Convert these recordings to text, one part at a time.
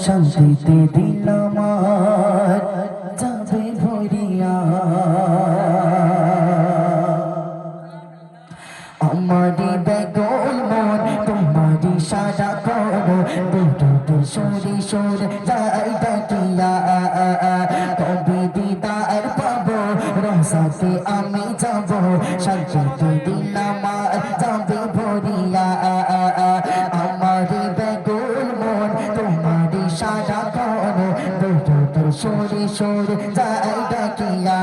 শান্তিতে দিল আমার যাবে ভরিয়া আমারি বেগল মন তোমারি সারা করো দুটো সরে সরে যাই ডাকিয়া কবে দিদার পাবো রসাতে আমি যাব শান্তিতে দিল আমার যাবে ভরিয়া আমারি বেগল মন তোমারি সারা করো দুটো সরে সরে যাই ডাকিয়া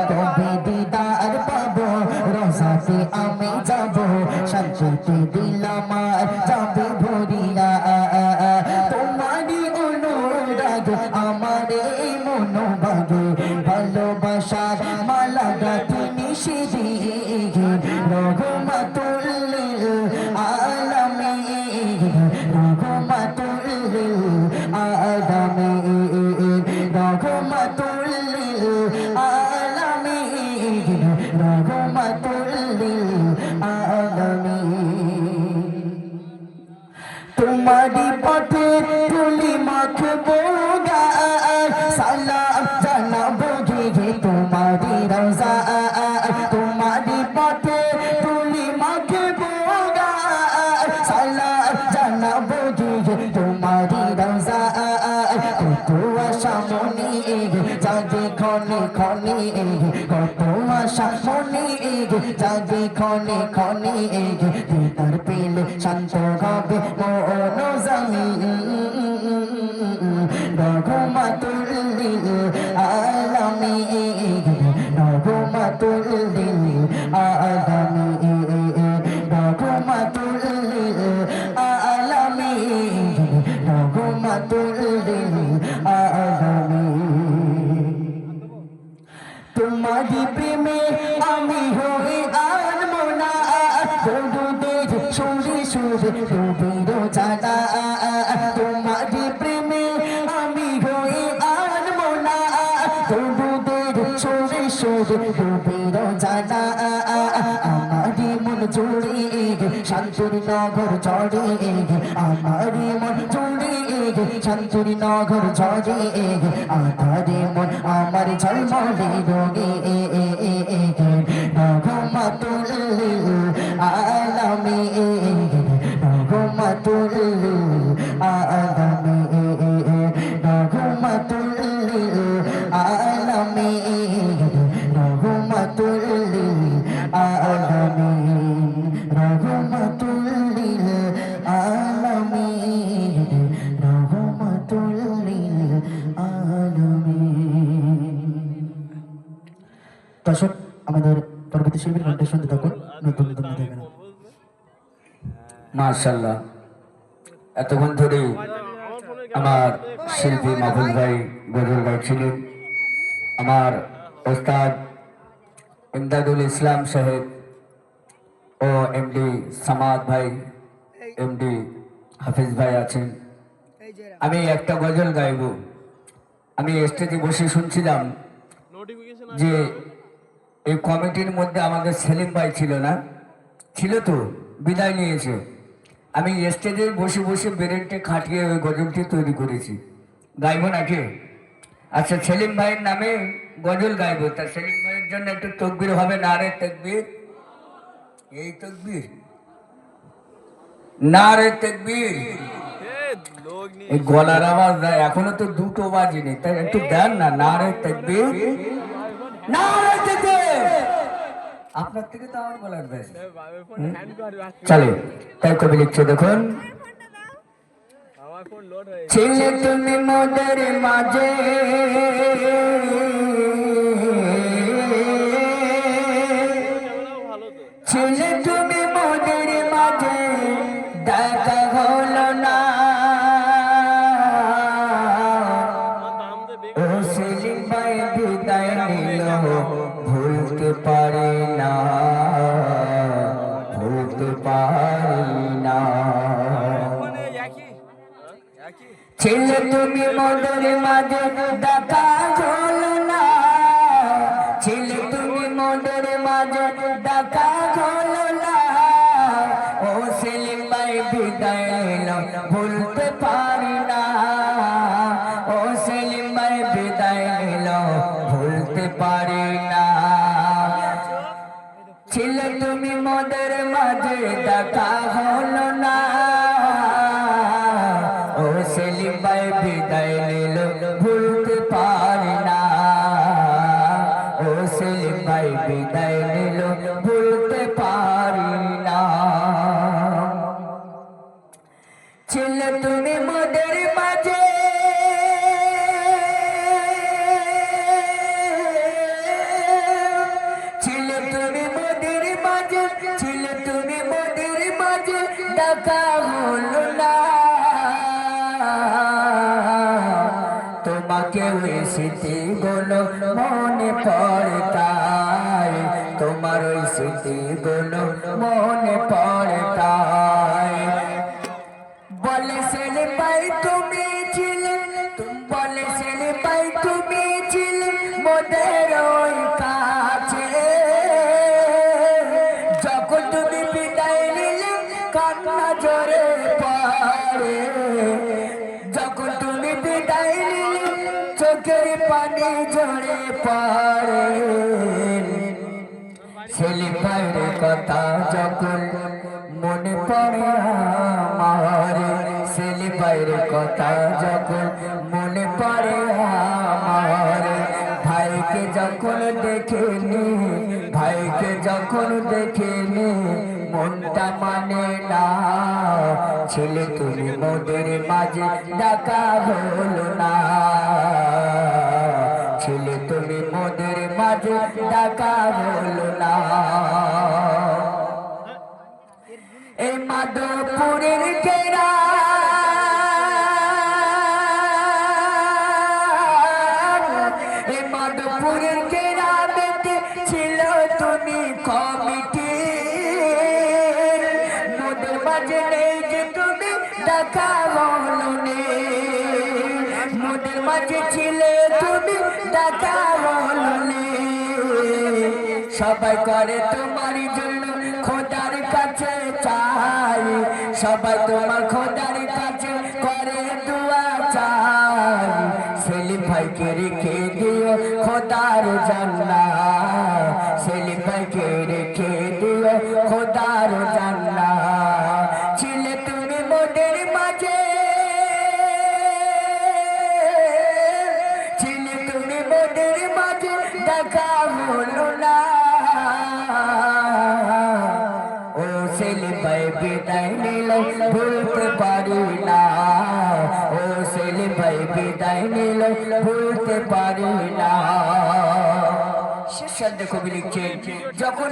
কবে দিদার পাবো রসাতে আমি যাব শান্তিতে দিল আমার যাবে ভরিয়া তোমারই অনুরাগ আমার এই মনোভাগে ভালোবাসার মালা গাঁথি নিষেধে রঘুমাতুল আলামিন রঘুমাতুল আলামিন রঘুমাতুল আলামিন রঘুমাতুল তোমারি পথে তুলি মাখবো সালাম জানাবো গে তোমারি রওজা তোমারি পথে তুলি মাখবো সালাম জানাবো গে তোমারি রওজা কত আশা মনে জাগে ক্ষণে ক্ষণে কত আশা মনে জাগে ক্ষণে ক্ষণে দিদার পেলে শান্ত হবে মন জামিন রঘুমাতুল আলামিন রঘুমাতুল আলামিন রঘুমাতুল আলামিন রঘুমাতুল আলামিন তোমারি প্রেমে আমি হয়ে আনবো না বন্ধুদের সুরে সুরে ডুবিরো জানা তোমারি প্রেমে আমি হয়ে আনবো না বন্ধুদের সুরে সুরে ডুবিরো জানা আমারি মন জুড়ে শান্তির নগর চড়ে আমারি মন জুড়ে শান্তির নগর চড়ে আধারে মন আমার ঝলমলে রোগে রঘুমাতুল আলামিন রঘুমাতুল আলামিন রঘুমাতুল আলামিন রঘুমাতুল আলামিন রঘুমাতুল আলামিন রঘুমাতুল আলামিন। দর্শক আমাদের পরবর্তী শিল্পীর গানটা শুনতে থাকুন নতুন নতুন দেখেন। মাশাআল্লাহ, এতক্ষণ ধরে আমার শিল্পী মাহফুজ ভাই গজল গাইছিলেন। আমার ওস্তাদ ইমদাদুল ইসলাম সাহেব ও এমডি সামাদ ভাই, এমডি হাফিজ ভাই আছেন। আমি একটা গজল গাইব। আমি স্টেজে বসে শুনছিলাম যে এই কমিটির মধ্যে আমাদের সেলিম ভাই ছিল না, ছিল তো, বিদায় নিয়েছে। আমি স্টেজে বসে বসে ব্রেনটে খাটিয়ে ওই গজলটি তৈরি করেছি। গাইব নাকি? আচ্ছা, সেলিম ভাইয়ের নামে গজল গাইব। তা সেলিম ভাইয়ের জন্য একটু তকবির হবে। নারে তকবির, এই তকবির, নারে তকবির। এই গলার আওয়াজ দেয়, এখনো তো দুটো বাজিনি, তাই একটু দেন না। নারে তকবির, নারে তকবির। আপনার থেকে তো আমার গলার বেশ চলে। তাই কবি লিখছে, দেখুন। ছিলে তুমি মোদের মাঝে ছিলে তুমি মোদের মাঝে দেখা হলো না ও সেলিম ভাই বিদায় নিল ভুলতে পারি না ভুলতে পারি না ছিলে তুমি মোদের মাঝে দেখা হলো না ছিলে তুমি মোদের মাঝে দেখা হলো না ও সেলিম ভাই বিদায় নিল ভুলতে পারি না। ও সেলিম ভাই বিদায় নিল ভুলতে পারি না। ছিলে তুমি মোদের মাঝে দেখা হলো না। ও সেলিম ভাই বিদায় নিল ভুলতে পারি না। ও সেলিম ভাই বিদায় নিল ভুলতে পারি না। ছিলে তুমি মোদের মাঝে ছিলে তুমি মোদের মাঝে ছিলে তুমি মোদের মাঝে দেখা হলো না। তোমাকে ওই স্মৃতিগুলো মনে পড়ে তাই তোমার ওই স্মৃতিগুলো মনে পড়ে তাই। বলে সেলিম ভাই তুমি ছিলে বলে সেলিম ভাই তুমি ছিলে মোদের ওই কাছে। যখন তুমি বিদায় নিলে কান্না জোরে পড়ে। যখন তুমি বিদায় নিলে চোখের পানি ঝরে পড়ে। সেলিম ভাইয়ের কথা যখন মনে পড়ে আমার। সেলিম ভাইয়ের কথা যখন মনে পড়ে আমার। ভাইকে যখন দেখেনি ভাইকে যখন দেখেনি মনটা মানে না। ছেলে তুমি মোদের মাঝে ডাকা হলো না। ছেলে তুমি মোদের মাঝে ডাকা হলো না। এই মাধবপুরের কেরা এই মাধবপুরের কেরামেতে ছিল তুমি কমিটি। মোদের মাঝে নেই যে তুমি দেখা হলো নে। মোদের মাঝে ছিলে তুমি দেখা হলো নে। সবাই করে তোমার জন্য খোদার কাছে চাই। সবাই তোমার খোদার কাছে করে দোয়া চাই। সেলিম ভাইকে রেখে দিও খোদার জান্নাত। সেলিম ভাইকে রেখে দিও খোদার জান্নাত। ছিলে তুমি মোদের মাঝে ছিলে তুমি মোদের মাঝে দেখা হলো না। ও সেলিম ভাই বিদায় নিল ভুলতে পারি না। ও সেলিম ভাই বিদায় নিল ভুলতে পারি না। শেষে কবি লিখছেন যখন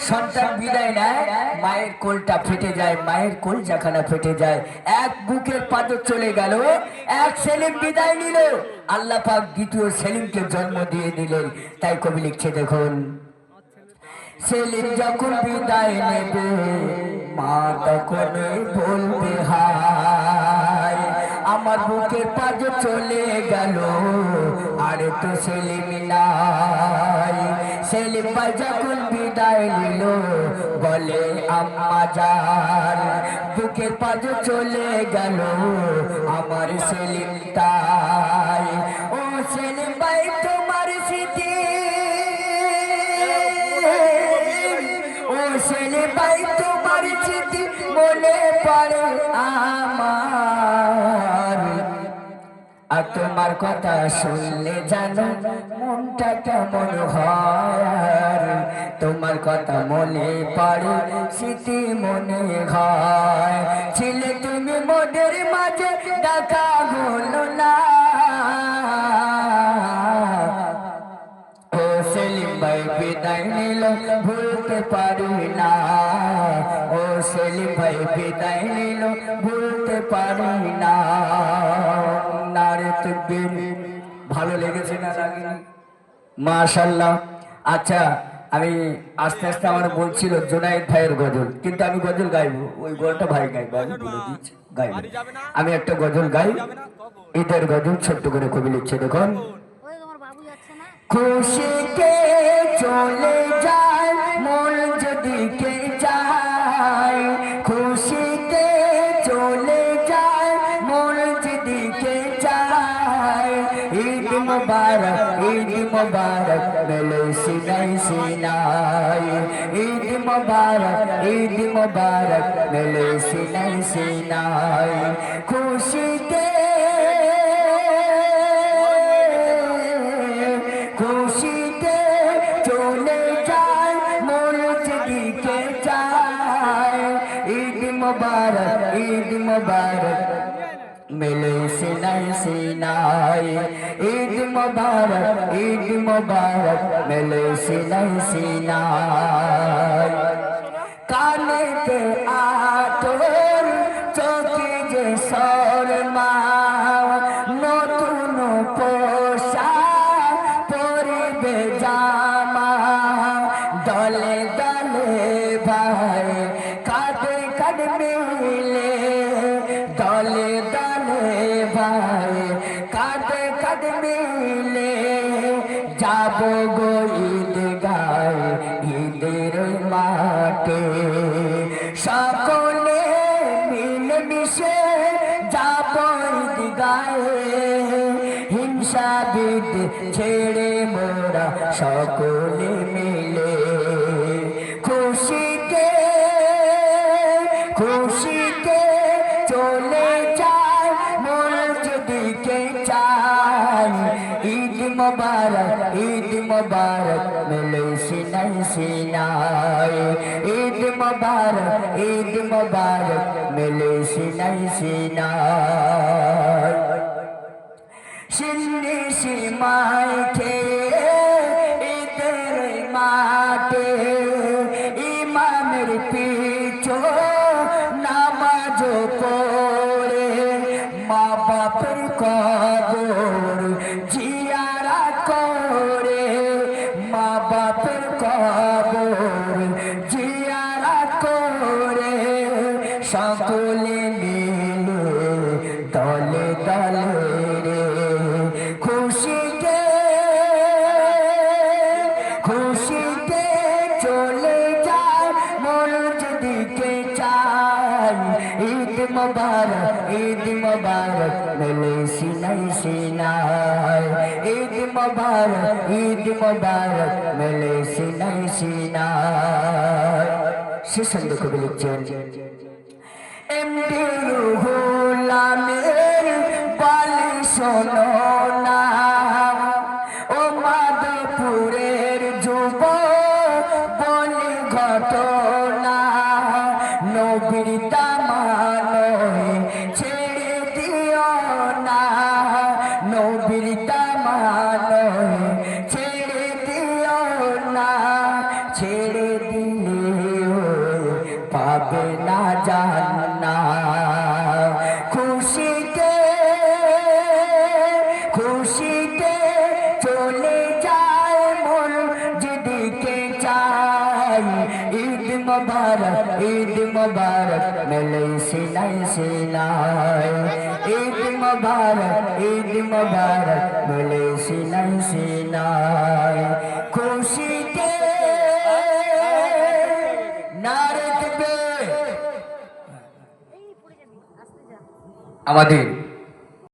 সন্তান বিদায় নেয় মায়ের কোলটা ফেটে যায়। মায়ের কোল যেখানে ফেটে যায় এক বুকের পাথর চলে গেল। এক সেলিম বিদায় নিল আল্লাহ পাক দ্বিতীয় সেলিমকে জন্ম দিয়ে দিলেন। তাই কবি লিখছে দেখুন সেলিম যখন বিদায় নেবে মা তখনই বলবে হায়। আমার বুকের পাথর চলে গেল আর তো সেলিম নাই। সেলিম ভাই যখন বিদায় নিল বলে আম্মা জান বুকের পাথর চলে গেল আমার সেলিম তাই। ও সেলিম ভাই তোমার স্মৃতি ও সেলিম ভাই তোমার স্মৃতি মনে পড়ে আমার। আর তোমার কথা শুনলে জানো মনটা কেমন হয়। তোমার কথা মনে পড়ে স্মৃতি মনে হয়। ছিলে তুমি মোদের মাঝে দেখা হলো না। ও সেলিম ভাই বিদায় নিল ভুলতে পারি না। ও সেলিম ভাই বিদায় নিল ভুলতে পারি না। নারে তাকবীর। ভালো লেগেছে না লাগেনি? মাশাআল্লাহ। আচ্ছা আমি আস্তে আস্তে আমার বলছিল জুনায়েদ ভাইয়ের গজল কিন্তু আমি গজল গাইবো ওই গজলটা ভাই গাইবো আমি বলে দিচ্ছি গাইবো। আমি একটা গজল গাই ঈদের গজল ছোট্ট করে কবি লিখছে দেখুন খুশিতে চলে যায় মন যেদিকে যায়। খুশিতে চলে যায় মন मुबारक मेले सीनाई सीनाई ईद मुबारक मेले सीनाई सीनाई खुशीते খুশিতে চলে যায় মন যেদিকে চায় ঈদ মুবারক মেলে সিনাই সিনাই ঈদ মুবারক মেলে সিনাই সিনাই কানেতে আতর চোখে যে শর্মা নতুন পোশাক পরিবে জামা দলে দলে ভাই কাঁধে কাঁধ মিলে দলে দলে ভাই কাঁধে কাঁধ মিলে যাব গো ঈদ গায় ঈদের মাঠে সকলে মিলে মিশে যাব ঈদ গায়ে হিংসা বিদ ছেড়ে মোরা সকলে মিলে খুশিতে চলে যায় মন যেদিকে চায় ঈদ মুবারক মেলে সিনাই সিনাই ঈদ মুবারক মেলে সিনাই সিনাই সিন্নি সিমাই খেয়ে ঈদের মাঠে ইমামের পিছু নামাজ পড়ে মা বাপের কবর জিয়ারত করে মা বাপের কবর জিয়ারত করে সকলে মিলে দলে দলে রে খুশিতে চলে যায় মন যেদিকে চায় ঈদ মুবারক মেলে সিনাই সিনাই ঈদ মুবারক মেলে সিনাই সিনাই শেষান্ত কবি লিখছেন এমডি রুহুল আমির বলে শোনো না ও মাধবপুরের যুব বলে ঘটনা নবীর তামানয় ছেড়ে দিও না নবীর তামানয় ছেড়ে দিও না ছেড়ে দিলেও পাবে না জান্না খুশিতে চলে যায় মন যেদিকে চায় ঈদ মুবারক মেলে সিনাই সিনাই ঈদ মুবারক মেলে সিনাই সিনাই খুশিতে নারে দেবে আমাদের